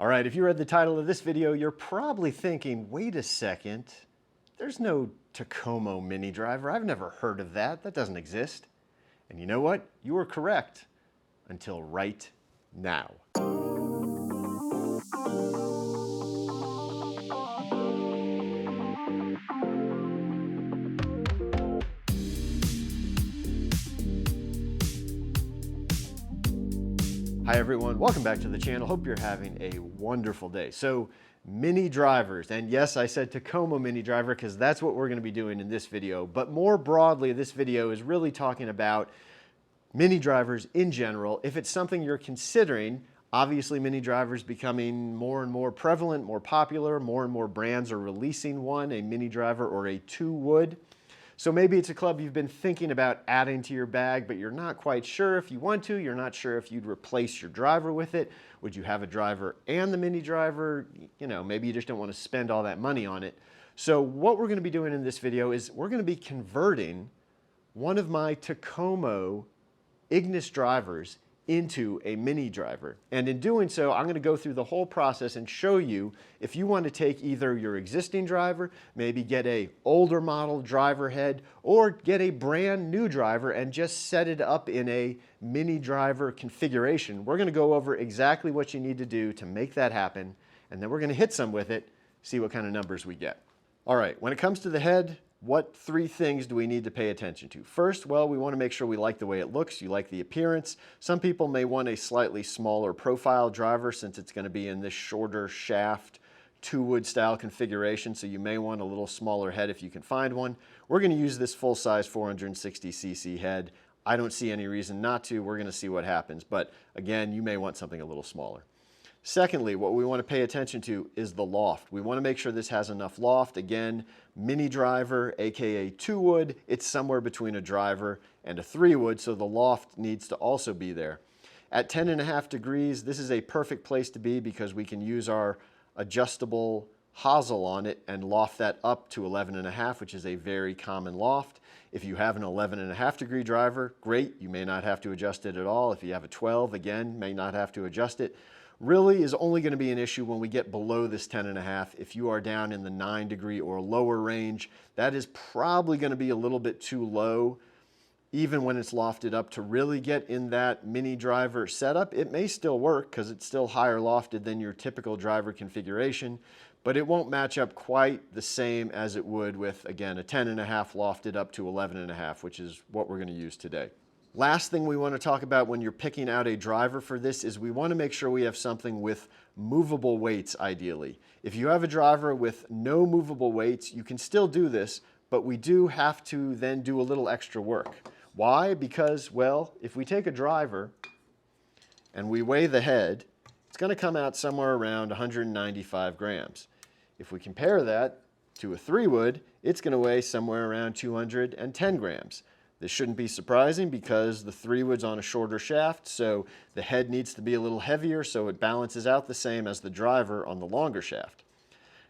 All right, if you read the title of this video, you're probably thinking, wait a second, there's no Takomo Mini driver. I've never heard of that. That doesn't exist. And you know what? You were correct until right now. Hi everyone, welcome back to the channel. Hope you're having a wonderful day. So, mini drivers, and yes, I said Takomo Mini driver because that's what we're going to be doing in this video, but more broadly, this video is really talking about mini drivers in general. If it's something you're considering, obviously mini drivers becoming more and more prevalent, more popular, more and more brands are releasing one, a mini driver or a two-wood. So maybe it's a club you've been thinking about adding to your bag, but you're not quite sure if you want to. You're not sure if you'd replace your driver with it. Would you have a driver and the mini driver? You know, maybe you just don't want to spend all that money on it. So what we're going to be doing in this video is we're going to be converting one of my Takomo Ignis drivers into a mini driver. And in doing so, I'm going to go through the whole process and show you if you want to take either your existing driver, maybe get a older model driver head, or get a brand new driver and just set it up in a mini driver configuration. We're going to go over exactly what you need to do to make that happen, and then we're going to hit some with it, see what kind of numbers we get. All right, when it comes to the head, what three things do we need to pay attention to? First, well, we want to make sure we like the way it looks. You like the appearance. Some people may want a slightly smaller profile driver since it's going to be in this shorter shaft, two-wood style configuration, so you may want a little smaller head if you can find one. We're going to use this full-size 460cc head. I don't see any reason not to. We're going to see what happens, but again, you may want something a little smaller. Secondly, what we want to pay attention to is the loft. We want to make sure this has enough loft. Again, mini driver, aka two-wood, it's somewhere between a driver and a three-wood, so the loft needs to also be there. At 10.5 degrees, this is a perfect place to be because we can use our adjustable hosel on it and loft that up to 11.5, which is a very common loft. If you have an 11.5 degree driver, great, you may not have to adjust it at all. If you have a 12, again, may not have to adjust it. Really is only going to be an issue when we get below this 10.5. If you are down in the 9 degree or lower range, that is probably going to be a little bit too low, even when it's lofted up, to really get in that mini driver setup. It may still work because it's still higher lofted than your typical driver configuration, but it won't match up quite the same as it would with, again, a 10.5 lofted up to 11.5, which is what we're going to use today. Last thing we want to talk about when you're picking out a driver for this is we want to make sure we have something with movable weights, ideally. If you have a driver with no movable weights, you can still do this, but we do have to then do a little extra work. Why? Because, well, if we take a driver and we weigh the head, it's going to come out somewhere around 195 grams. If we compare that to a three-wood, it's going to weigh somewhere around 210 grams. This shouldn't be surprising because the three-wood's on a shorter shaft, so the head needs to be a little heavier so it balances out the same as the driver on the longer shaft.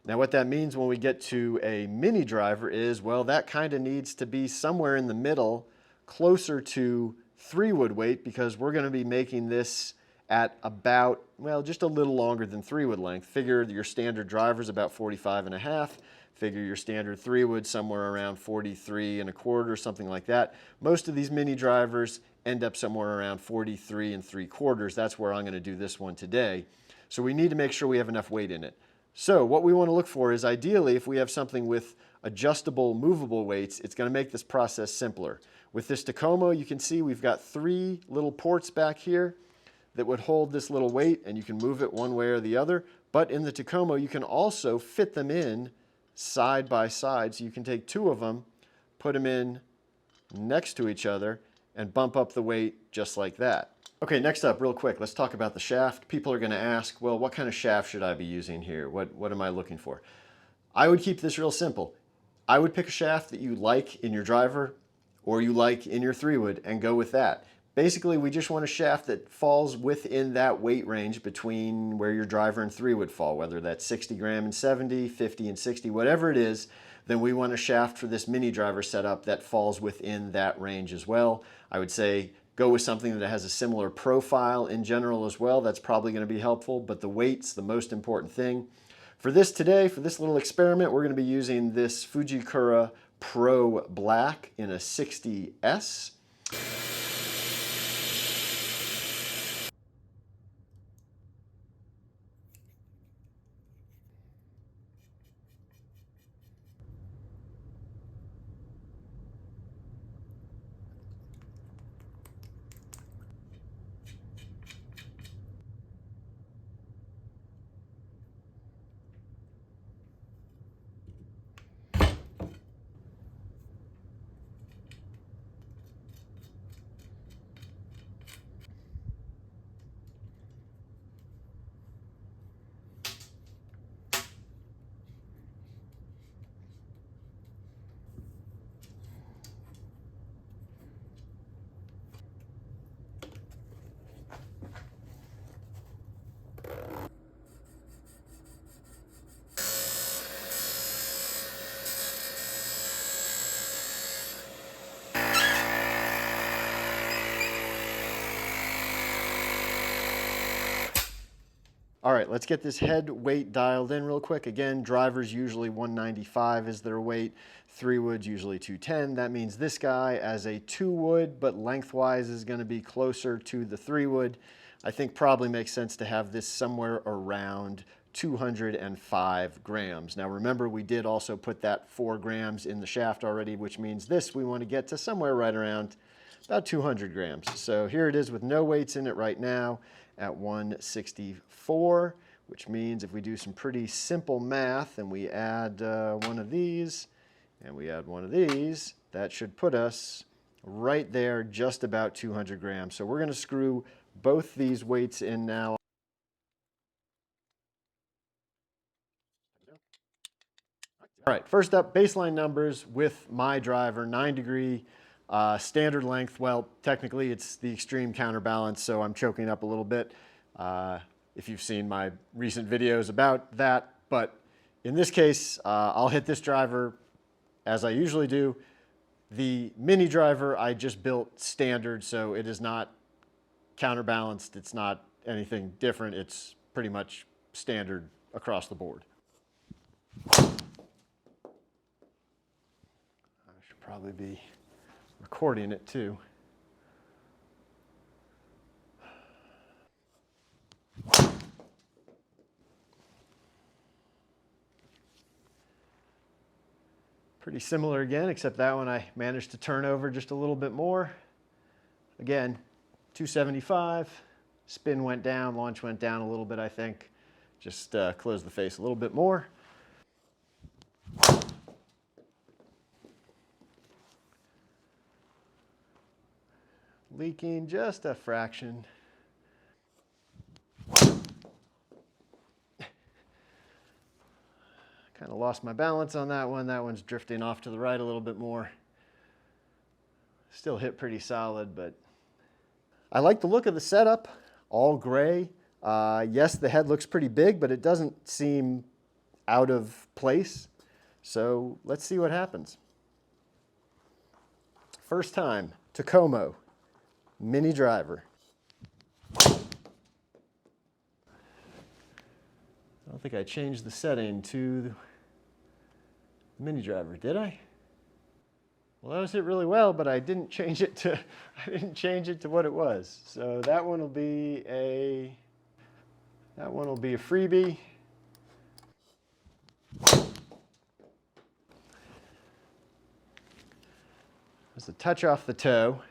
Now what that means when we get to a mini driver is, well, that kind of needs to be somewhere in the middle, closer to three-wood weight, because we're going to be making this at about, well, just a little longer than three-wood length. Figure your standard driver's about 45.5. Figure your standard three-wood somewhere around 43.25, something like that. Most of these mini drivers end up somewhere around 43.75. That's where I'm going to do this one today. So we need to make sure we have enough weight in it. So what we want to look for is, ideally, if we have something with adjustable, movable weights, it's going to make this process simpler. With this Takomo, you can see we've got three little ports back here that would hold this little weight, and you can move it one way or the other. But in the Takomo, you can also fit them in side by side, so you can take two of them, put them in next to each other, and bump up the weight just like that. Okay, next up, real quick, let's talk about the shaft. People are going to ask, well, what kind of shaft should I be using here? What am I looking for? I would keep this real simple. I would pick a shaft that you like in your driver or you like in your three-wood and go with that. Basically, we just want a shaft that falls within that weight range between where your driver and three-wood fall, whether that's 60 gram and 70, 50 and 60, whatever it is, then we want a shaft for this mini driver setup that falls within that range as well. I would say go with something that has a similar profile in general as well. That's probably going to be helpful, but the weight's the most important thing. For this today, for this little experiment, we're going to be using this Fujikura Pro Black in a 60S. All right, let's get this head weight dialed in real quick. Again, drivers usually 195 is their weight. 3-wood's usually 210. That means this guy as a 2-wood, but lengthwise is going to be closer to the 3-wood. I think probably makes sense to have this somewhere around 205 grams. Now remember, we did also put that 4 grams in the shaft already, which means this we want to get to somewhere right around about 200 grams. So here it is with no weights in it right now at 164, which means if we do some pretty simple math and we add one of these and we add one of these, that should put us right there, just about 200 grams. So we're going to screw both these weights in now. All right, first up, baseline numbers with my driver, 9-degree, standard length. Well, technically it's the extreme counterbalance, so I'm choking up a little bit if you've seen my recent videos about that. But in this case, I'll hit this driver as I usually do. The Mini driver I just built standard, so it is not counterbalanced. It's not anything different. It's pretty much standard across the board. Probably be recording it too. Pretty similar again, except that one I managed to turn over just a little bit more. Again, 275, spin went down, launch went down a little bit, I think. Just close the face a little bit more. Leaking just a fraction. Kind of lost my balance on that one. That one's drifting off to the right a little bit more. Still hit pretty solid, but I like the look of the setup. All gray. Yes, the head looks pretty big, but it doesn't seem out of place. So let's see what happens. First time, Takomo Mini driver. I don't think I changed the setting to the Mini driver, did I? Well, that was hit really well, but I didn't change it to what it was. So that one will be a freebie. Just a touch off the toe.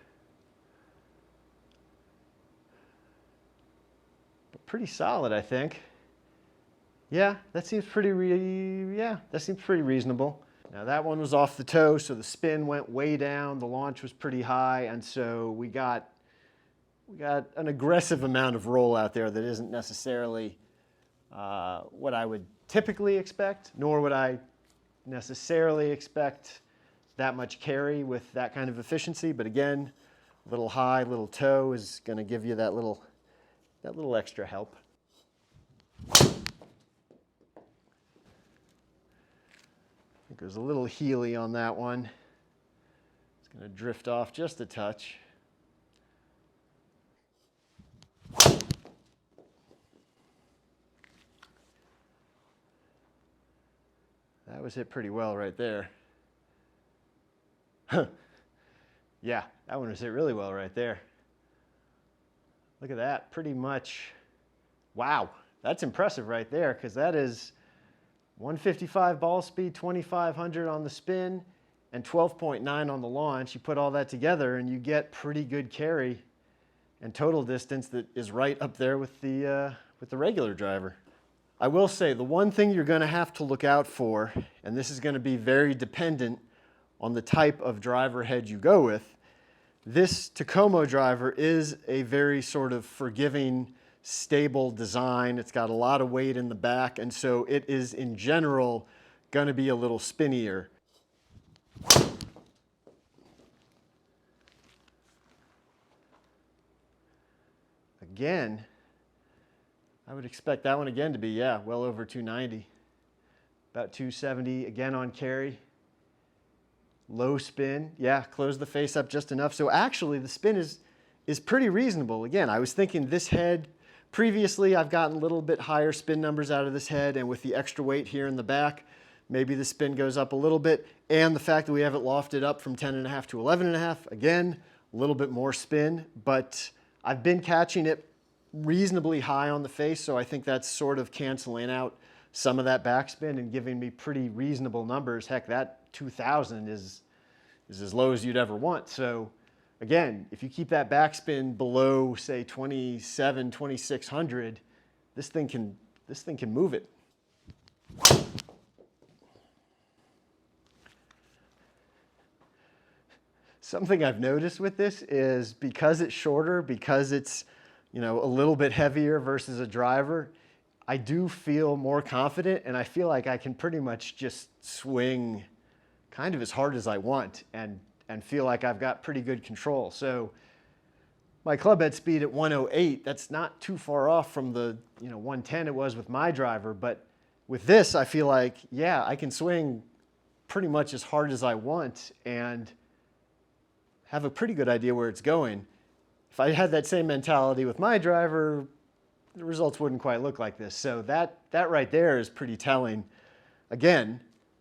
But pretty solid, I think. Yeah, that seems pretty reasonable. Now that one was off the toe, so the spin went way down, the launch was pretty high, and so we got an aggressive amount of roll out there that isn't necessarily what I would typically expect, nor would I necessarily expect that much carry with that kind of efficiency. But again, little high, little toe is going to give you that little extra help. I think there's a little heely on that one. It's going to drift off just a touch. That was hit pretty well right there. Yeah, that one was hit really well right there. Look at that, pretty much. Wow, that's impressive right there, because that is 155 ball speed, 2,500 on the spin, and 12.9 on the launch. You put all that together and you get pretty good carry and total distance that is right up there with the regular driver. I will say the one thing you're going to have to look out for, and this is going to be very dependent on the type of driver head you go with, this Takomo driver is a very sort of forgiving, stable design. It's got a lot of weight in the back, and so it is in general going to be a little spinnier. Again, I would expect that one again to be, yeah, well over 290. About 270 again on carry. Low spin, yeah, close the face up just enough. So actually the spin is pretty reasonable. Again, I was thinking this head, previously I've gotten a little bit higher spin numbers out of this head, and with the extra weight here in the back, maybe the spin goes up a little bit, and the fact that we have it lofted up from 10.5 to 11.5, again, a little bit more spin, but I've been catching it reasonably high on the face, so I think that's sort of canceling out some of that backspin and giving me pretty reasonable numbers. Heck, that 2,000 is as low as you'd ever want. So again, if you keep that backspin below, say, 27, 2,600, this thing can move it. Something I've noticed with this is because it's shorter, because it's, you know, a little bit heavier versus a driver, I do feel more confident, and I feel like I can pretty much just swing kind of as hard as I want and feel like I've got pretty good control. So my club head speed at 108, that's not too far off from the 110 it was with my driver, but with this I feel like, yeah, I can swing pretty much as hard as I want and have a pretty good idea where it's going. If I had that same mentality with my driver, the results wouldn't quite look like this. So that right there is pretty telling. Again,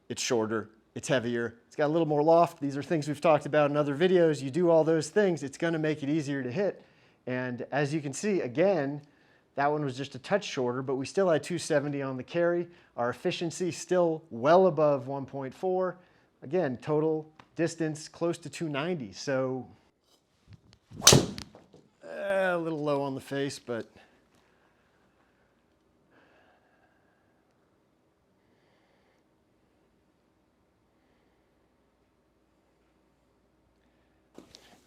it's shorter, it's heavier, it's got a little more loft. These are things we've talked about in other videos. You do all those things, it's going to make it easier to hit. And as you can see, again, that one was just a touch shorter, but we still had 270 on the carry. Our efficiency still well above 1.4. Again, total distance close to 290. So a little low on the face, but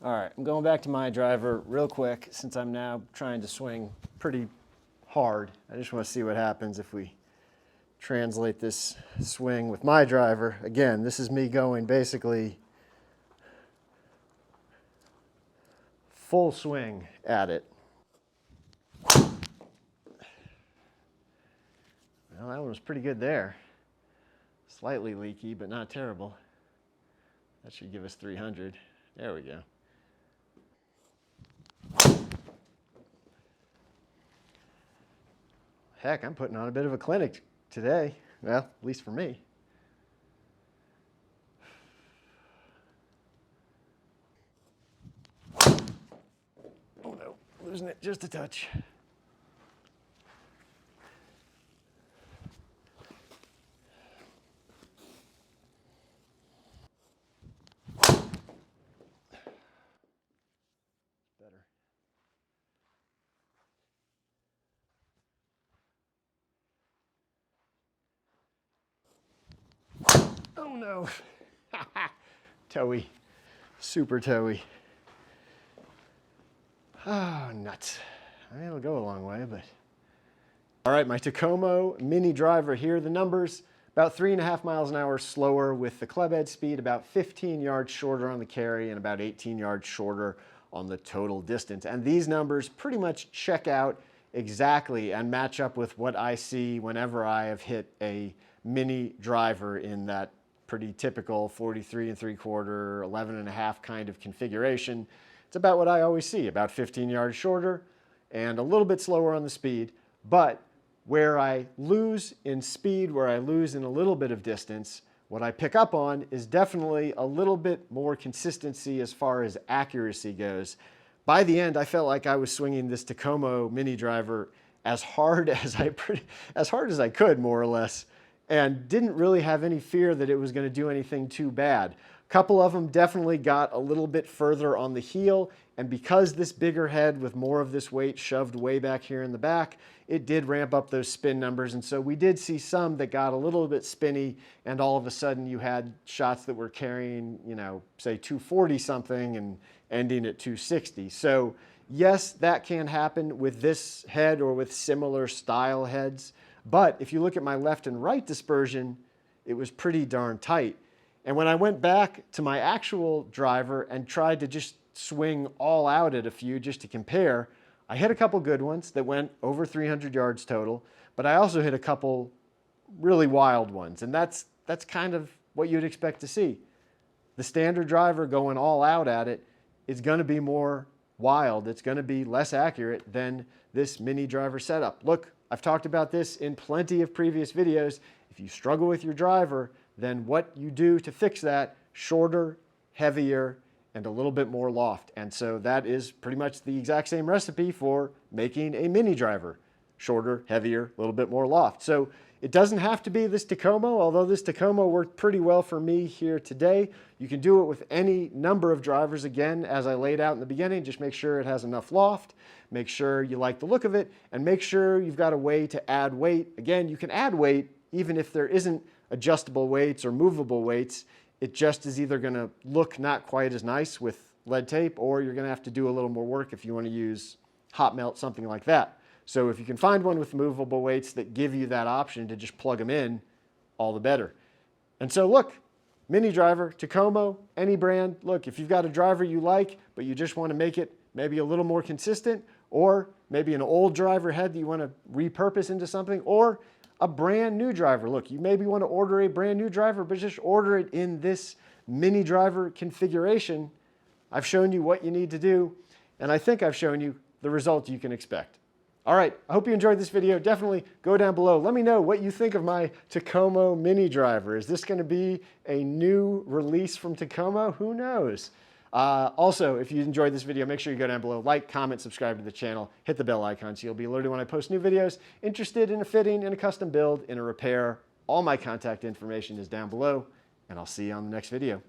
all right, I'm going back to my driver real quick since I'm now trying to swing pretty hard. I just want to see what happens if we translate this swing with my driver. Again, this is me going basically full swing at it. Well, that one was pretty good there. Slightly leaky, but not terrible. That should give us 300. There we go. Heck, I'm putting on a bit of a clinic today. Well, at least for me. Oh no, losing it just a touch. Better. Oh no. Toey. Super toey. Oh, nuts. I mean, it'll go a long way, but. All right, my Takomo Mini driver here. The numbers, about 3.5 miles an hour slower with the club head speed, about 15 yards shorter on the carry, and about 18 yards shorter on the total distance. And these numbers pretty much check out exactly and match up with what I see whenever I have hit a Mini driver in that pretty typical 43 3/4, 11.5 kind of configuration. It's about what I always see, about 15 yards shorter and a little bit slower on the speed. But Where I lose in speed, where I lose in a little bit of distance, what I pick up on is definitely a little bit more consistency as far as accuracy goes. By the end, I felt like I was swinging this Takomo Mini driver as hard as I could, more or less, and didn't really have any fear that it was going to do anything too bad. A couple of them definitely got a little bit further on the heel, and because this bigger head with more of this weight shoved way back here in the back, it did ramp up those spin numbers, and so we did see some that got a little bit spinny, and all of a sudden you had shots that were carrying, you know, say 240 something and ending at 260. So yes, that can happen with this head or with similar style heads, but if you look at my left and right dispersion, it was pretty darn tight. And when I went back to my actual driver and tried to just swing all out at a few just to compare, I hit a couple good ones that went over 300 yards total, but I also hit a couple really wild ones, and that's kind of what you'd expect to see. The standard driver going all out at it is going to be more wild. It's going to be less accurate than this mini driver setup. Look, I've talked about this in plenty of previous videos. If you struggle with your driver, then what you do to fix that: shorter, heavier, and a little bit more loft. And so that is pretty much the exact same recipe for making a mini driver: shorter, heavier, a little bit more loft. So it doesn't have to be this Takomo, although this Takomo worked pretty well for me here today. You can do it with any number of drivers, again, as I laid out in the beginning. Just make sure it has enough loft, make sure you like the look of it, and make sure you've got a way to add weight. Again, you can add weight even if there isn't adjustable weights or movable weights. It just is either going to look not quite as nice with lead tape, or you're going to have to do a little more work if you want to use hot melt, something like that. So if you can find one with movable weights that give you that option to just plug them in, all the better. And so look, mini driver, Takomo, any brand. Look, if you've got a driver you like, but you just want to make it maybe a little more consistent, or maybe an old driver head that you want to repurpose into something, or a brand new driver. Look, you maybe want to order a brand new driver, but just order it in this mini driver configuration. I've shown you what you need to do, and I think I've shown you the result you can expect. All right, I hope you enjoyed this video. Definitely go down below. Let me know what you think of my Takomo Mini driver. Is this going to be a new release from Takomo? Who knows? Also, if you enjoyed this video, make sure you go down below, like, comment, subscribe to the channel, hit the bell icon so you'll be alerted when I post new videos. Interested in a fitting, in a custom build, in a repair, all my contact information is down below, and I'll see you on the next video.